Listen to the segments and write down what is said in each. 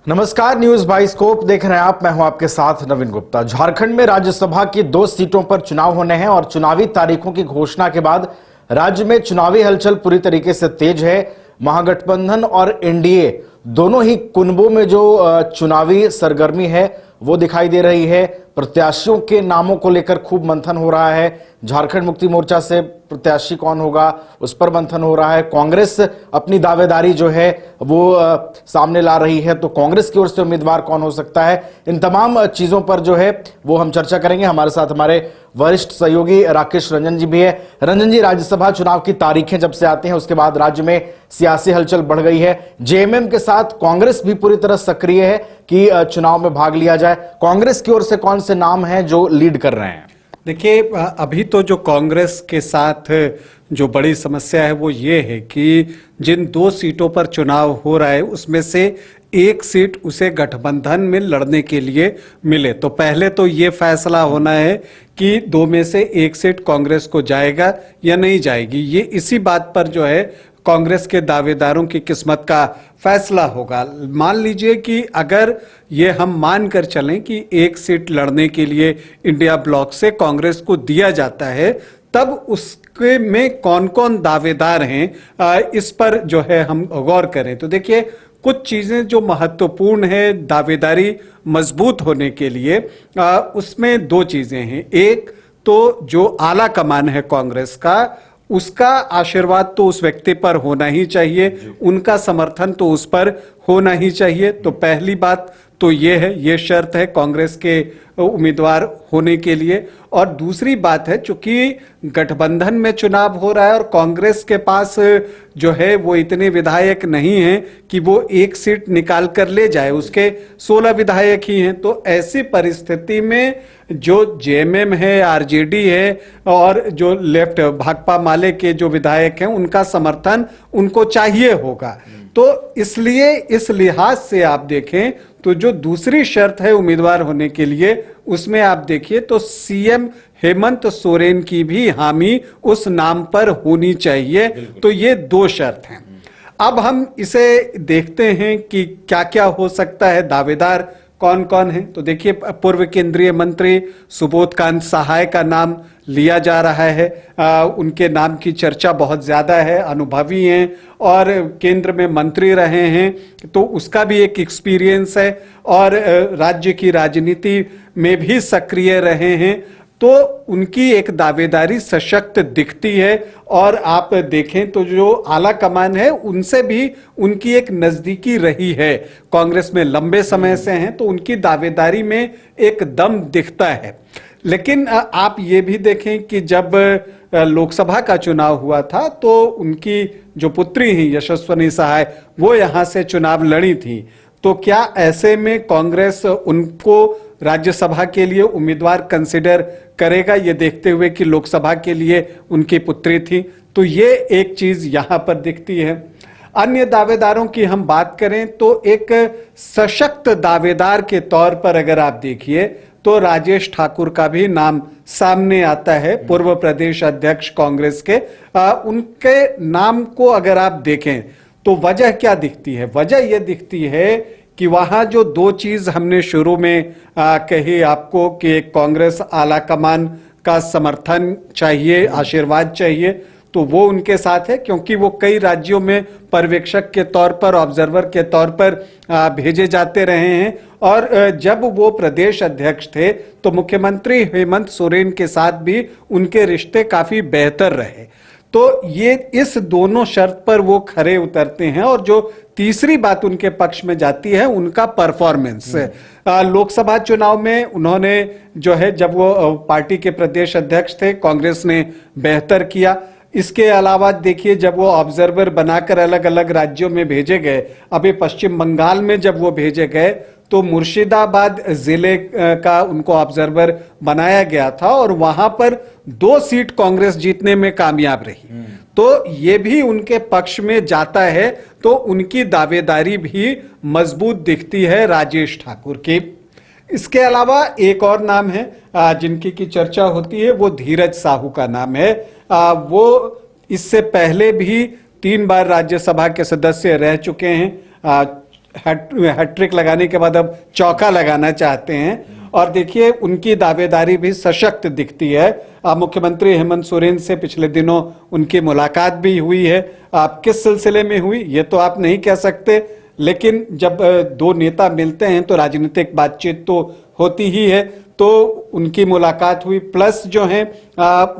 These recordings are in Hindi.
नमस्कार, न्यूज बाइस्कोप देख रहे हैं आप। मैं हूं आपके साथ नवीन गुप्ता। झारखंड में राज्यसभा की 2 सीटों पर चुनाव होने हैं और चुनावी तारीखों की घोषणा के बाद राज्य में चुनावी हलचल पूरी तरीके से तेज है। महागठबंधन और एनडीए दोनों ही कुनबों में जो चुनावी सरगर्मी है वो दिखाई दे रही है। प्रत्याशियों के नामों को लेकर खूब मंथन हो रहा है। झारखंड मुक्ति मोर्चा से प्रत्याशी कौन होगा उस पर मंथन हो रहा है। कांग्रेस अपनी दावेदारी जो है वो सामने ला रही है, तो कांग्रेस की ओर से उम्मीदवार कौन हो सकता है, इन तमाम चीजों पर जो है वो हम चर्चा करेंगे। हमारे साथ हमारे वरिष्ठ सहयोगी राकेश रंजन जी भी है। रंजन जी, राज्यसभा चुनाव की तारीखें जब से आती हैं उसके बाद राज्य में सियासी हलचल बढ़ गई है। जेएमएम के साथ कांग्रेस भी पूरी तरह सक्रिय है कि चुनाव में भाग लिया जाए। कांग्रेस की ओर से कौन से नाम हैं जो लीड कर रहे हैं? देखिए, अभी तो जो कांग्रेस के साथ जो बड़ी समस्या है वो ये है कि जिन 2 सीटों पर चुनाव हो रहा है उसमें से एक सीट उसे गठबंधन में लड़ने के लिए मिले। तो पहले तो ये फैसला होना है कि 2 में से एक सीट कांग्रेस को जाएगा या नहीं जाएगी। ये इसी बात पर जो है कांग्रेस के दावेदारों की किस्मत का फैसला होगा। मान लीजिए कि अगर ये हम मान कर चलें कि एक सीट लड़ने के लिए इंडिया ब्लॉक से कांग्रेस को दिया जाता है, तब उसके में कौन कौन दावेदार हैं इस पर जो है हम गौर करें तो देखिए कुछ चीजें जो महत्वपूर्ण है दावेदारी मजबूत होने के लिए, उसमें 2 चीजें हैं। एक तो जो आला कमान है कांग्रेस का, उसका आशीर्वाद तो उस व्यक्ति पर होना ही चाहिए, उनका समर्थन तो उस पर होना ही चाहिए। तो पहली बात तो ये है, ये शर्त है कांग्रेस के उम्मीदवार होने के लिए। और दूसरी बात है, चूंकि गठबंधन में चुनाव हो रहा है और कांग्रेस के पास जो है वो इतने विधायक नहीं हैं कि वो एक सीट निकाल कर ले जाए, उसके 16 विधायक ही हैं। तो ऐसी परिस्थिति में जो जेएमएम है, आरजेडी है और जो लेफ्ट भाकपा माले के जो विधायक हैं उनका समर्थन उनको चाहिए होगा। तो इसलिए इस लिहाज से आप देखें तो जो दूसरी शर्त है उम्मीदवार होने के लिए, उसमें आप देखिए तो सीएम हेमंत सोरेन की भी हामी उस नाम पर होनी चाहिए। तो ये 2 शर्त हैं। अब हम इसे देखते हैं कि क्या क्या हो सकता है, दावेदार कौन कौन है। तो देखिए, पूर्व केंद्रीय मंत्री सुबोध कांत सहाय का नाम लिया जा रहा है। उनके नाम की चर्चा बहुत ज़्यादा है, अनुभवी हैं और केंद्र में मंत्री रहे हैं, तो उसका भी एक एक्सपीरियंस है और राज्य की राजनीति में भी सक्रिय रहे हैं। तो उनकी एक दावेदारी सशक्त दिखती है। और आप देखें तो जो आला कमान है उनसे भी उनकी एक नजदीकी रही है, कांग्रेस में लंबे समय से हैं, तो उनकी दावेदारी में एक दम दिखता है। लेकिन आप ये भी देखें कि जब लोकसभा का चुनाव हुआ था तो उनकी जो पुत्री हैं यशस्विनी सहाय, वो यहाँ से चुनाव लड़ी थी। तो क्या ऐसे में कांग्रेस उनको राज्यसभा के लिए उम्मीदवार कंसिडर करेगा, ये देखते हुए कि लोकसभा के लिए उनकी पुत्री थी? तो ये एक चीज यहां पर दिखती है। अन्य दावेदारों की हम बात करें तो एक सशक्त दावेदार के तौर पर अगर आप देखिए तो राजेश ठाकुर का भी नाम सामने आता है, पूर्व प्रदेश अध्यक्ष कांग्रेस के। उनके नाम को अगर आप देखें तो वजह क्या दिखती है? वजह यह दिखती है कि वहां जो 2 चीज हमने शुरू में कही आपको कि कांग्रेस आला कमान का समर्थन चाहिए, आशीर्वाद चाहिए, तो वो उनके साथ है क्योंकि वो कई राज्यों में पर्यवेक्षक के तौर पर, ऑब्जर्वर के तौर पर भेजे जाते रहे हैं। और जब वो प्रदेश अध्यक्ष थे तो मुख्यमंत्री हेमंत सोरेन के साथ भी उनके रिश्ते काफी बेहतर रहे। तो ये इस दोनों शर्त पर वो खरे उतरते हैं। और जो तीसरी बात उनके पक्ष में जाती है उनका परफॉर्मेंस। लोकसभा चुनाव में उन्होंने जो है, जब वो पार्टी के प्रदेश अध्यक्ष थे, कांग्रेस ने बेहतर किया। इसके अलावा देखिए, जब वो ऑब्जर्वर बनाकर अलग अलग राज्यों में भेजे गए, अभी पश्चिम बंगाल में जब वो भेजे गए तो मुर्शिदाबाद जिले का उनको ऑब्जर्वर बनाया गया था और वहां पर 2 सीट कांग्रेस जीतने में कामयाब रही। तो ये भी उनके पक्ष में जाता है। तो उनकी दावेदारी भी मजबूत दिखती है राजेश ठाकुर की। इसके अलावा एक और नाम है जिनकी की चर्चा होती है, वो धीरज साहू का नाम है। वो इससे पहले भी 3 बार राज्यसभा के सदस्य रह चुके हैं। हैट्रिक लगाने के बाद अब चौका लगाना चाहते हैं। और देखिए उनकी दावेदारी भी सशक्त दिखती है। मुख्यमंत्री हेमंत सोरेन से पिछले दिनों उनकी मुलाकात भी हुई है। आप किस सिलसिले में हुई ये तो आप नहीं कह सकते, लेकिन जब दो नेता मिलते हैं तो राजनीतिक बातचीत तो होती ही है। तो उनकी मुलाकात हुई, प्लस जो हैं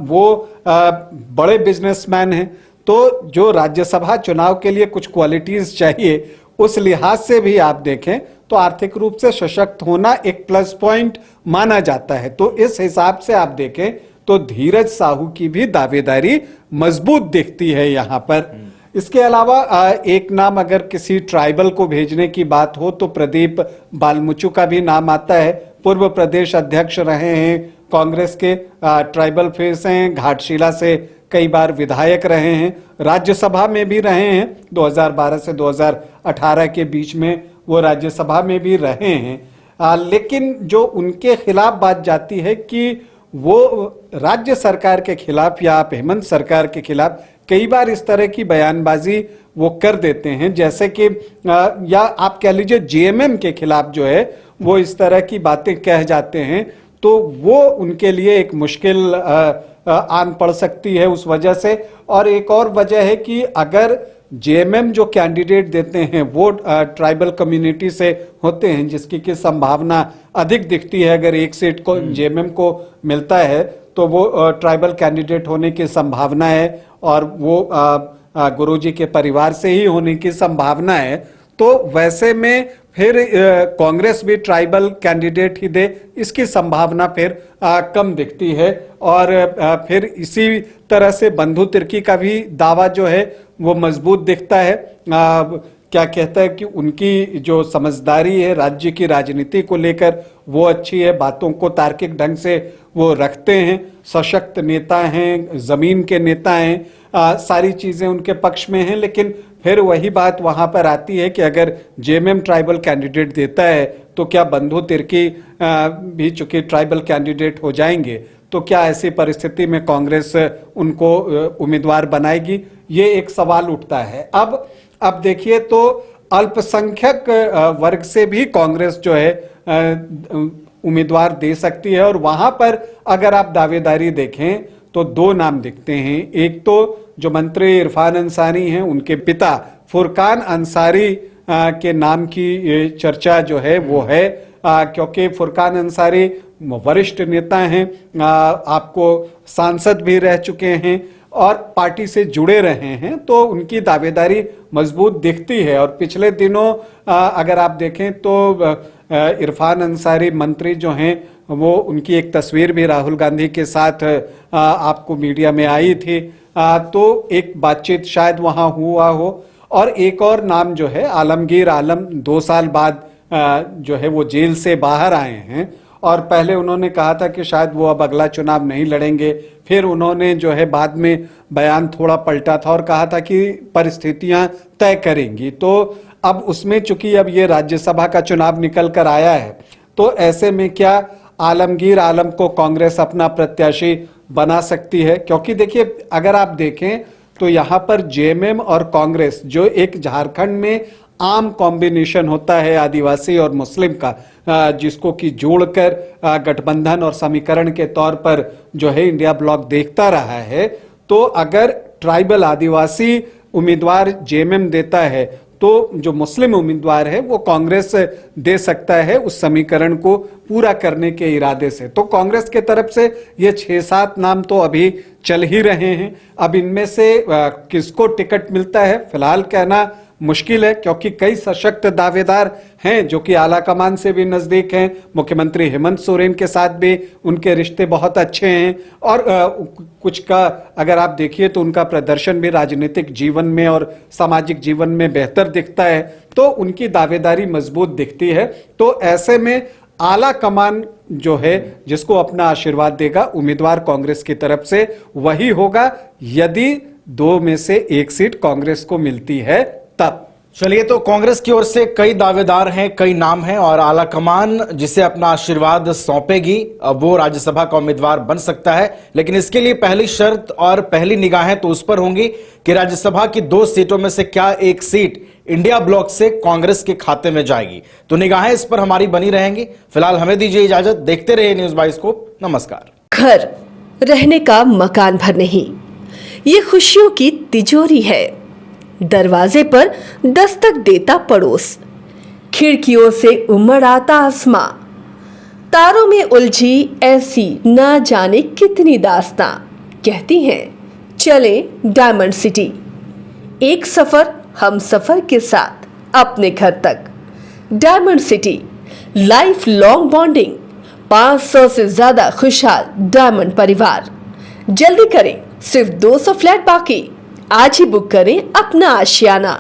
वो बड़े बिजनेसमैन हैं, तो जो राज्यसभा चुनाव के लिए कुछ क्वालिटीज चाहिए उस लिहाज से भी आप देखें तो आर्थिक रूप से सशक्त होना एक प्लस पॉइंट माना जाता है। तो इस हिसाब से आप देखें तो धीरज साहू की भी दावेदारी मजबूत दिखती है यहाँ पर। इसके अलावा एक नाम अगर किसी ट्राइबल को भेजने की बात हो तो प्रदीप बालमुचु का भी नाम आता है। पूर्व प्रदेश अध्यक्ष रहे हैं कांग्रेस के, ट्राइबल फेस हैं, घाटशिला से कई बार विधायक रहे हैं, राज्यसभा में भी रहे हैं, 2012 से 2018 के बीच में वो राज्यसभा में भी रहे हैं। लेकिन जो उनके खिलाफ बात जाती है कि वो राज्य सरकार के खिलाफ या आप हेमंत सरकार के खिलाफ कई बार इस तरह की बयानबाजी वो कर देते हैं, जैसे कि या आप कह लीजिए जेएमएम के खिलाफ जो है वो इस तरह की बातें कह जाते हैं, तो वो उनके लिए एक मुश्किल आन पड़ सकती है उस वजह से। और एक और वजह है कि अगर जेएमएम जो कैंडिडेट देते हैं वो ट्राइबल कम्युनिटी से होते हैं, जिसकी की संभावना अधिक दिखती है। अगर एक सीट को जेएमएम को मिलता है तो वो ट्राइबल कैंडिडेट होने की संभावना है और वो गुरुजी के परिवार से ही होने की संभावना है। तो वैसे में फिर कांग्रेस भी ट्राइबल कैंडिडेट ही दे, इसकी संभावना फिर कम दिखती है। और फिर इसी तरह से बंधु तिर्की का भी दावा जो है वो मजबूत दिखता है। क्या कहता है कि उनकी जो समझदारी है राज्य की राजनीति को लेकर वो अच्छी है, बातों को तार्किक ढंग से वो रखते हैं, सशक्त नेता हैं, जमीन के नेता हैं, सारी चीजें उनके पक्ष में हैं। लेकिन फिर वही बात वहां पर आती है कि अगर जेएमएम ट्राइबल कैंडिडेट देता है तो क्या बंधु तिर्की भी चूंकि ट्राइबल कैंडिडेट हो जाएंगे, तो क्या ऐसी परिस्थिति में कांग्रेस उनको उम्मीदवार बनाएगी, ये एक सवाल उठता है। अब देखिए तो अल्पसंख्यक वर्ग से भी कांग्रेस जो है उम्मीदवार दे सकती है। और वहां पर अगर आप दावेदारी देखें तो दो नाम दिखते हैं। एक तो जो मंत्री इरफान अंसारी हैं उनके पिता फुरकान अंसारी के नाम की चर्चा जो है वो है, क्योंकि फुरकान अंसारी वरिष्ठ नेता हैं, आपको सांसद भी रह चुके हैं और पार्टी से जुड़े रहे हैं, तो उनकी दावेदारी मजबूत दिखती है। और पिछले दिनों अगर आप देखें तो इरफान अंसारी मंत्री जो हैं वो उनकी एक तस्वीर भी राहुल गांधी के साथ आपको मीडिया में आई थी, तो एक बातचीत शायद वहां हुआ हो। और एक और नाम जो है आलमगीर आलम 2 साल बाद जो है वो जेल से बाहर आए हैं और पहले उन्होंने कहा था कि शायद वो अब अगला चुनाव नहीं लड़ेंगे। फिर उन्होंने जो है बाद में बयान थोड़ा पलटा था और कहा था कि परिस्थितियां तय करेंगी। तो अब उसमें चूंकि अब ये राज्यसभा का चुनाव निकल कर आया है, तो ऐसे में क्या आलमगीर आलम को कांग्रेस अपना प्रत्याशी बना सकती है? क्योंकि देखिए अगर आप देखें तो यहाँ पर जेएमएम और कांग्रेस जो एक झारखंड में आम कॉम्बिनेशन होता है आदिवासी और मुस्लिम का, जिसको कि जोड़कर गठबंधन और समीकरण के तौर पर जो है इंडिया ब्लॉक देखता रहा है, तो अगर ट्राइबल आदिवासी उम्मीदवार जेएमएम देता है तो जो मुस्लिम उम्मीदवार है वो कांग्रेस दे सकता है उस समीकरण को पूरा करने के इरादे से। तो कांग्रेस के तरफ से ये 6-7 नाम तो अभी चल ही रहे हैं। अब इनमें से किसको टिकट मिलता है फिलहाल कहना मुश्किल है, क्योंकि कई सशक्त दावेदार हैं जो कि आला कमान से भी नजदीक हैं, मुख्यमंत्री हेमंत सोरेन के साथ भी उनके रिश्ते बहुत अच्छे हैं और कुछ का अगर आप देखिए तो उनका प्रदर्शन भी राजनीतिक जीवन में और सामाजिक जीवन में बेहतर दिखता है, तो उनकी दावेदारी मजबूत दिखती है। तो ऐसे में आला कमान जो है जिसको अपना आशीर्वाद देगा उम्मीदवार कांग्रेस की तरफ से वही होगा, यदि 2 में से 1 सीट कांग्रेस को मिलती है तब। चलिए, तो कांग्रेस की ओर से कई दावेदार हैं, कई नाम हैं और आला कमान जिसे अपना आशीर्वाद सौंपेगी वो राज्यसभा का उम्मीदवार बन सकता है। लेकिन इसके लिए पहली शर्त और पहली निगाहें तो उस पर होंगी कि राज्यसभा की 2 सीटों में से क्या एक सीट इंडिया ब्लॉक से कांग्रेस के खाते में जाएगी। तो निगाहें इस पर हमारी बनी रहेंगी। फिलहाल हमें दीजिए इजाजत, देखते रहिए न्यूज बाइस्कोप। नमस्कार। घर रहने का मकान भर नहीं, ये खुशियों की तिजोरी है। दरवाजे पर दस्तक देता पड़ोस, खिड़कियों से उमड़ आता आसमां, तारों में उलझी ऐसी ना जाने कितनी दास्तां। कहती हैं चले डायमंड सिटी, एक सफर हम सफर के साथ अपने घर तक। Diamond city, life long bonding, 500 से ज्यादा खुशहाल डायमंड परिवार। जल्दी करें, सिर्फ 200 फ्लैट बाकी। आज ही बुक करें अपना आशियाना।